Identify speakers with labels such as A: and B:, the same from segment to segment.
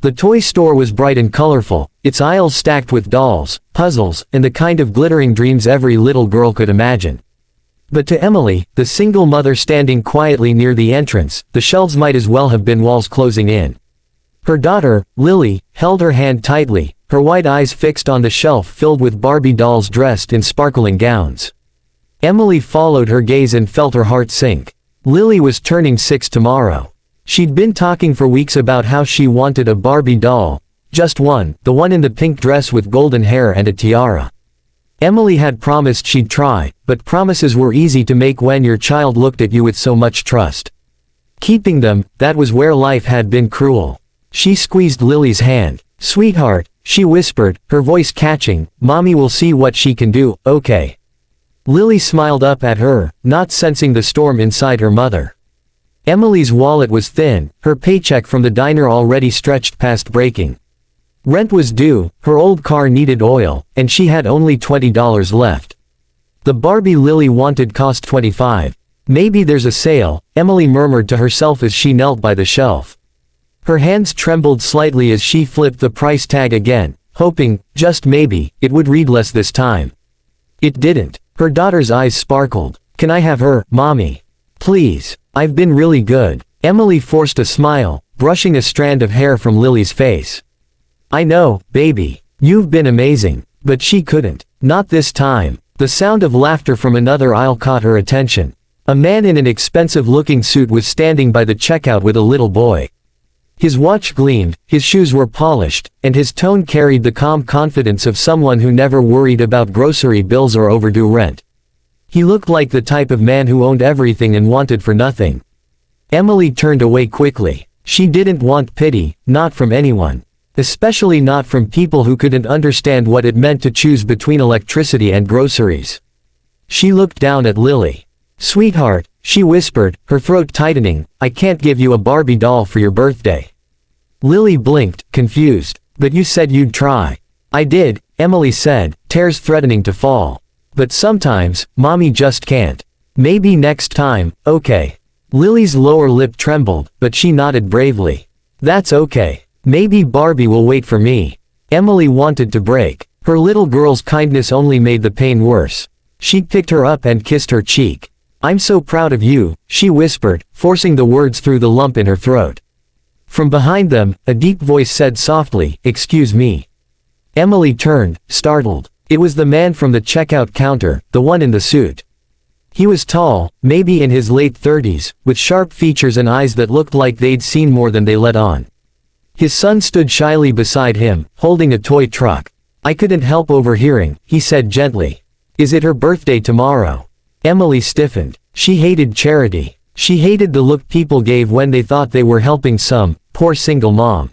A: The toy store was bright and colorful, its aisles stacked with dolls, puzzles, and the kind of glittering dreams every little girl could imagine. But to Emily, the single mother standing quietly near the entrance, the shelves might as well have been walls closing in. Her daughter, Lily, held her hand tightly, her white eyes fixed on the shelf filled with Barbie dolls dressed in sparkling gowns. Emily followed her gaze and felt her heart sink. Lily was turning 6 tomorrow. She'd been talking for weeks about how she wanted a Barbie doll, just one, the one in the pink dress with golden hair and a tiara. Emily had promised she'd try, but promises were easy to make when your child looked at you with so much trust. Keeping them, that was where life had been cruel. She squeezed Lily's hand. "Sweetheart," she whispered, her voice catching, "Mommy will see what she can do, okay?" Lily smiled up at her, not sensing the storm inside her mother. Emily's wallet was thin, her paycheck from the diner already stretched past breaking. Rent was due, her old car needed oil, and she had only $20 left. The Barbie Lily wanted cost $25. "Maybe there's a sale," Emily murmured to herself as she knelt by the shelf. Her hands trembled slightly as she flipped the price tag again, hoping, just maybe, it would read less this time. It didn't. Her daughter's eyes sparkled. "Can I have her, Mommy? Please. I've been really good." Emily forced a smile, brushing a strand of hair from Lily's face. "I know, baby. You've been amazing." But she couldn't. Not this time. The sound of laughter from another aisle caught her attention. A man in an expensive-looking suit was standing by the checkout with a little boy. His watch gleamed, his shoes were polished, and his tone carried the calm confidence of someone who never worried about grocery bills or overdue rent. He looked like the type of man who owned everything and wanted for nothing. Emily turned away quickly. She didn't want pity, not from anyone. Especially not from people who couldn't understand what it meant to choose between electricity and groceries. She looked down at Lily. "Sweetheart," she whispered, her throat tightening, "I can't give you a Barbie doll for your birthday." Lily blinked, confused. "But you said you'd try." "I did," Emily said, tears threatening to fall. "But sometimes, Mommy just can't." "Maybe next time, okay." Lily's lower lip trembled, but she nodded bravely. "That's okay. Maybe Barbie will wait for me." Emily wanted to break. Her little girl's kindness only made the pain worse. She picked her up and kissed her cheek. "I'm so proud of you," she whispered, forcing the words through the lump in her throat. From behind them, a deep voice said softly, "Excuse me." Emily turned, startled. It was the man from the checkout counter, the one in the suit. He was tall, maybe in his late 30s, with sharp features and eyes that looked like they'd seen more than they let on. His son stood shyly beside him, holding a toy truck. "I couldn't help overhearing," he said gently. "Is it her birthday tomorrow?" Emily stiffened. She hated charity. She hated the look people gave when they thought they were helping some poor single mom.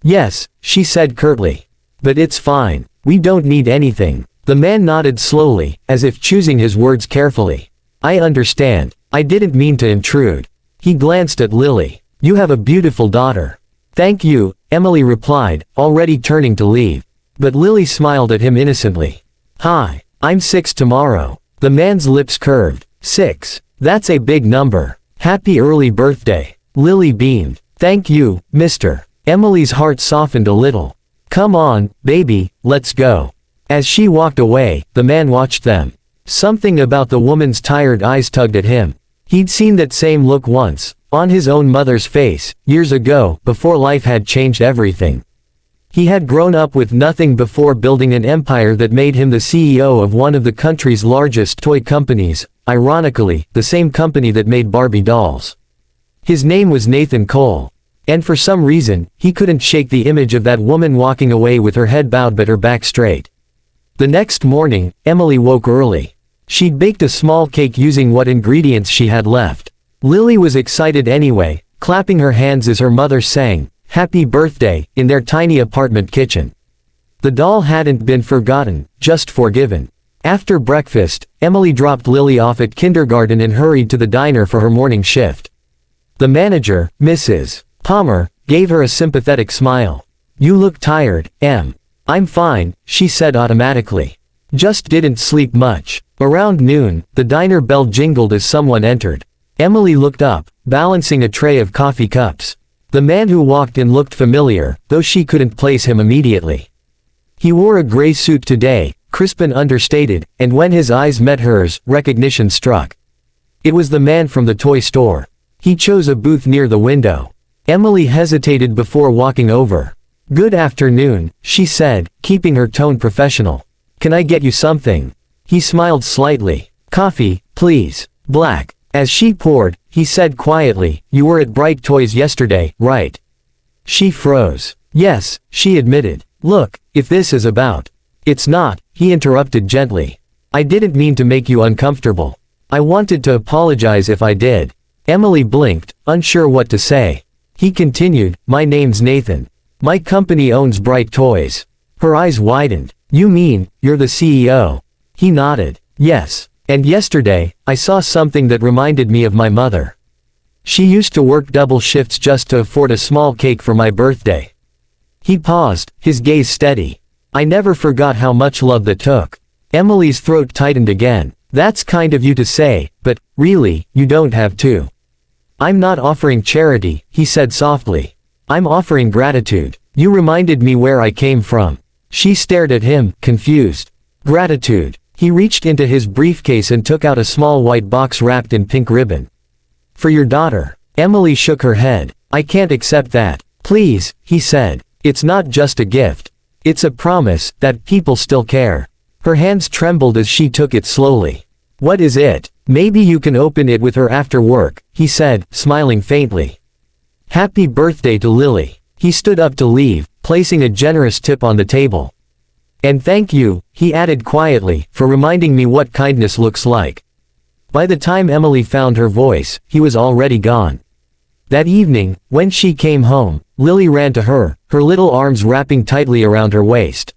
A: "Yes," she said curtly. "But it's fine. We don't need anything." The man nodded slowly, as if choosing his words carefully. "I understand. I didn't mean to intrude." He glanced at Lily. "You have a beautiful daughter." "Thank you," Emily replied, already turning to leave. But Lily smiled at him innocently. "Hi. I'm 6 tomorrow." The man's lips curved. 6. That's a big number. "Happy early birthday." Lily beamed. "Thank you, mister." Emily's heart softened a little. "Come on, baby, let's go." As she walked away, the man watched them. Something about the woman's tired eyes tugged at him. He'd seen that same look once, on his own mother's face, years ago, before life had changed everything. He had grown up with nothing before building an empire that made him the CEO of one of the country's largest toy companies, ironically, the same company that made Barbie dolls. His name was Nathan Cole. And for some reason, he couldn't shake the image of that woman walking away with her head bowed but her back straight. The next morning, Emily woke early. She'd baked a small cake using what ingredients she had left. Lily was excited anyway, clapping her hands as her mother sang, "Happy Birthday," in their tiny apartment kitchen. The doll hadn't been forgotten, just forgiven. After breakfast, Emily dropped Lily off at kindergarten and hurried to the diner for her morning shift. The manager, Mrs. Palmer, gave her a sympathetic smile. "You look tired, Em." "I'm fine," she said automatically. "Just didn't sleep much." Around noon, the diner bell jingled as someone entered. Emily looked up, balancing a tray of coffee cups. The man who walked in looked familiar, though she couldn't place him immediately. He wore a gray suit today, crisp and understated, and when his eyes met hers, recognition struck. It was the man from the toy store. He chose a booth near the window. Emily hesitated before walking over. "Good afternoon," she said, keeping her tone professional. "Can I get you something?" He smiled slightly. "Coffee, please. Black." As she poured, he said quietly, "You were at Bright Toys yesterday, right?" She froze. "Yes," she admitted. "Look, if this is about—" "It's not," he interrupted gently. "I didn't mean to make you uncomfortable. I wanted to apologize if I did." Emily blinked, unsure what to say. He continued, "My name's Nathan. My company owns Bright Toys." Her eyes widened. "You mean, you're the CEO?" He nodded. "Yes. And yesterday, I saw something that reminded me of my mother. She used to work double shifts just to afford a small cake for my birthday." He paused, his gaze steady. "I never forgot how much love that took." Emily's throat tightened again. "That's kind of you to say, but, really, you don't have to." "I'm not offering charity," he said softly. "I'm offering gratitude. You reminded me where I came from." She stared at him, confused. "Gratitude." He reached into his briefcase and took out a small white box wrapped in pink ribbon. "For your daughter." Emily shook her head. "I can't accept that." "Please," he said. "It's not just a gift. It's a promise that people still care." Her hands trembled as she took it slowly. "What is it?" "Maybe you can open it with her after work," he said, smiling faintly. "Happy birthday to Lily." He stood up to leave, placing a generous tip on the table. "And thank you," he added quietly, "for reminding me what kindness looks like." By the time Emily found her voice, he was already gone. That evening, when she came home, Lily ran to her, her little arms wrapping tightly around her waist.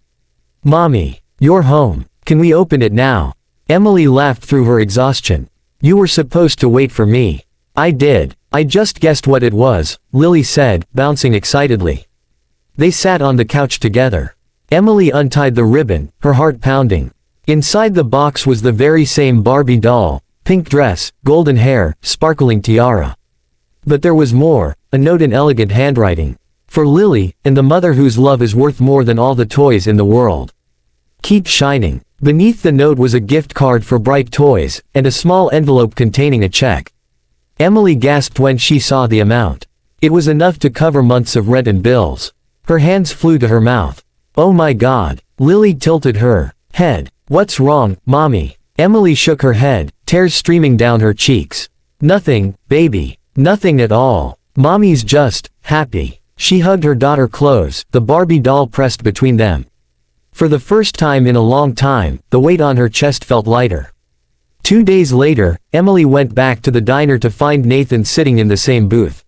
A: "Mommy, you're home. Can we open it now?" Emily laughed through her exhaustion. "You were supposed to wait for me." "I did. I just guessed what it was," Lily said, bouncing excitedly. They sat on the couch together. Emily untied the ribbon, her heart pounding. Inside the box was the very same Barbie doll, pink dress, golden hair, sparkling tiara. But there was more, a note in elegant handwriting. "For Lily, and the mother whose love is worth more than all the toys in the world. Keep shining." Beneath the note was a gift card for Bright Toys, and a small envelope containing a check. Emily gasped when she saw the amount. It was enough to cover months of rent and bills. Her hands flew to her mouth. "Oh my God." Lily tilted her head. "What's wrong, Mommy?" Emily shook her head, tears streaming down her cheeks. "Nothing, baby. Nothing at all. Mommy's just happy." She hugged her daughter close, the Barbie doll pressed between them. For the first time in a long time, the weight on her chest felt lighter. 2 days later, Emily went back to the diner to find Nathan sitting in the same booth.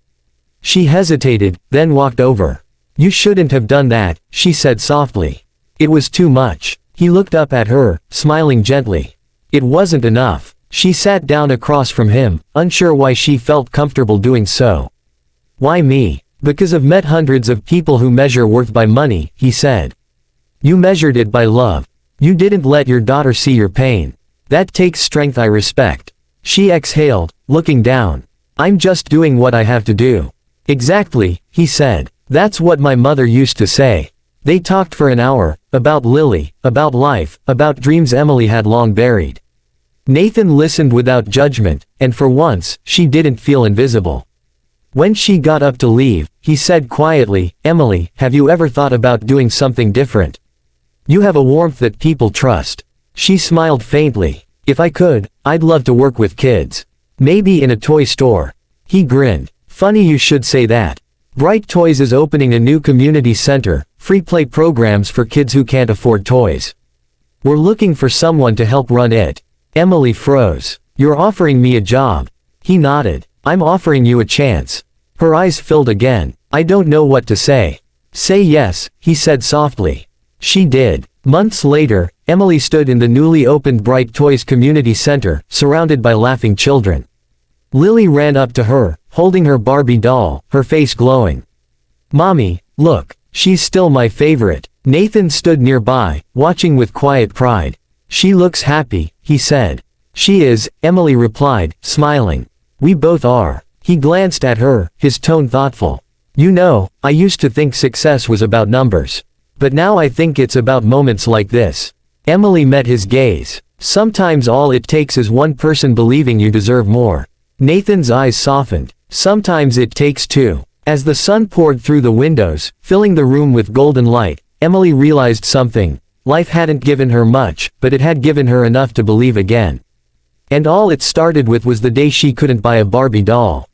A: She hesitated, then walked over. "You shouldn't have done that," she said softly. "It was too much." He looked up at her, smiling gently. "It wasn't enough." She sat down across from him, unsure why she felt comfortable doing so. "Why me?" "Because I've met hundreds of people who measure worth by money," he said. "You measured it by love. You didn't let your daughter see your pain. That takes strength I respect." She exhaled, looking down. "I'm just doing what I have to do." "Exactly," he said. "That's what my mother used to say." They talked for an hour, about Lily, about life, about dreams Emily had long buried. Nathan listened without judgment, and for once, she didn't feel invisible. When she got up to leave, he said quietly, "Emily, have you ever thought about doing something different? You have a warmth that people trust." She smiled faintly. "If I could, I'd love to work with kids. Maybe in a toy store." He grinned. "Funny you should say that. Bright Toys is opening a new community center, free play programs for kids who can't afford toys. We're looking for someone to help run it." Emily froze. "You're offering me a job." He nodded. "I'm offering you a chance." Her eyes filled again. "I don't know what to say." "Say yes," he said softly. She did. Months later, Emily stood in the newly opened Bright Toys Community Center, surrounded by laughing children. Lily ran up to her, holding her Barbie doll, her face glowing. "Mommy, look, she's still my favorite." Nathan stood nearby, watching with quiet pride. "She looks happy," he said. "She is," Emily replied, smiling. "We both are." He glanced at her, his tone thoughtful. You know, I used to think success was about numbers. But now I think it's about moments like this. Emily met his gaze. Sometimes all it takes is one person believing you deserve more. Nathan's eyes softened. Sometimes it takes two. As the sun poured through the windows, filling the room with golden light, Emily realized something. Life hadn't given her much, but it had given her enough to believe again. And all it started with was the day she couldn't buy a Barbie doll.